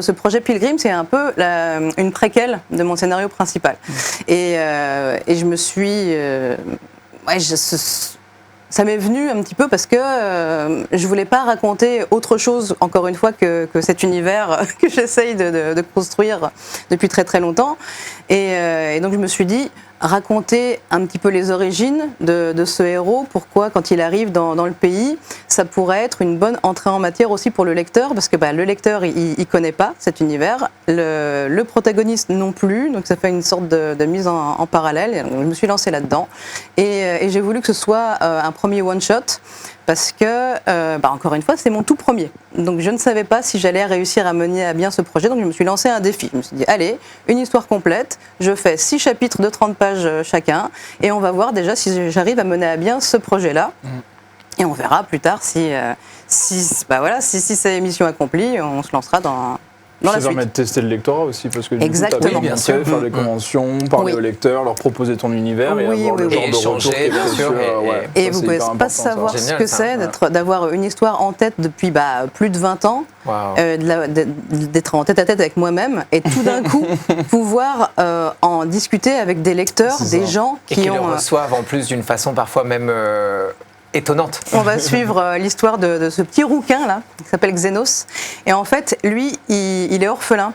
ce projet Pilgrim, c'est un peu une préquelle de mon scénario principal. Et je me suis... ça m'est venu un petit peu parce que je voulais pas raconter autre chose, encore une fois, que cet univers que j'essaye de construire depuis très très longtemps. Et donc je me suis dit, raconter un petit peu les origines de ce héros, pourquoi quand il arrive dans le pays, ça pourrait être une bonne entrée en matière aussi pour le lecteur, parce que le lecteur, il connaît pas cet univers, le protagoniste non plus, donc ça fait une sorte de mise en parallèle, et donc je me suis lancée là-dedans, et j'ai voulu que ce soit un premier one-shot, parce que, encore une fois, c'est mon tout premier. Donc je ne savais pas si j'allais réussir à mener à bien ce projet, donc je me suis lancé un défi. Je me suis dit, allez, une histoire complète, je fais 6 chapitres de 30 pages chacun, et on va voir déjà si j'arrive à mener à bien ce projet-là. Et on verra plus tard si c'est mission accomplie, on se lancera dans la suite. Ça permet de tester le lectorat aussi, parce que du Exactement. coup, tu as bien sûr faire des conventions, parler aux lecteurs, leur proposer ton univers et avoir le genre de retour qui est bien sûr. Et vous ne pouvez pas savoir ce que c'est d'avoir une histoire en tête depuis plus de 20 ans, d'être en tête à tête avec moi-même et tout d'un coup pouvoir en discuter avec des lecteurs, des gens qui le reçoivent en plus d'une façon parfois même étonnante. On va suivre l'histoire de ce petit rouquin là, qui s'appelle Xenos. Et en fait, lui, il est orphelin.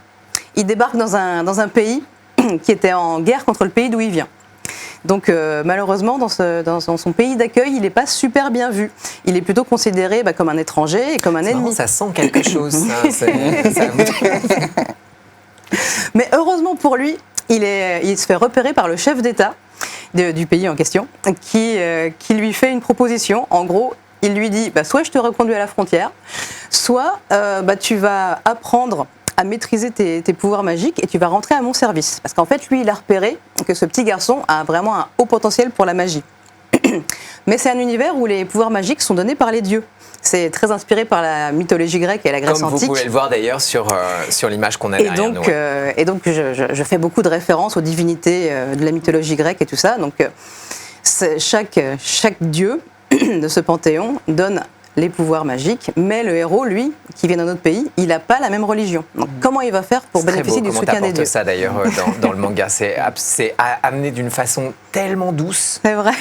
Il débarque dans un pays qui était en guerre contre le pays d'où il vient. Donc malheureusement, dans son pays d'accueil, il n'est pas super bien vu. Il est plutôt considéré comme un étranger et comme un ennemi. Ça sent quelque chose. Mais heureusement pour lui, il se fait repérer par le chef d'État du pays en question, qui lui fait une proposition. En gros, il lui dit soit je te reconduis à la frontière, soit tu vas apprendre à maîtriser tes pouvoirs magiques et tu vas rentrer à mon service. Parce qu'en fait, lui, il a repéré que ce petit garçon a vraiment un haut potentiel pour la magie. Mais c'est un univers où les pouvoirs magiques sont donnés par les dieux. C'est très inspiré par la mythologie grecque et la Grèce antique. Comme vous pouvez le voir d'ailleurs sur l'image qu'on a derrière nous. Et donc je fais beaucoup de références aux divinités de la mythologie grecque et tout ça. Donc chaque dieu de ce panthéon donne les pouvoirs magiques, mais le héros, lui, qui vient d'un autre pays, il n'a pas la même religion. Donc comment il va faire pour bénéficier du soutien des dieux ? Ça d'ailleurs dans le manga, c'est amené d'une façon tellement douce. C'est vrai.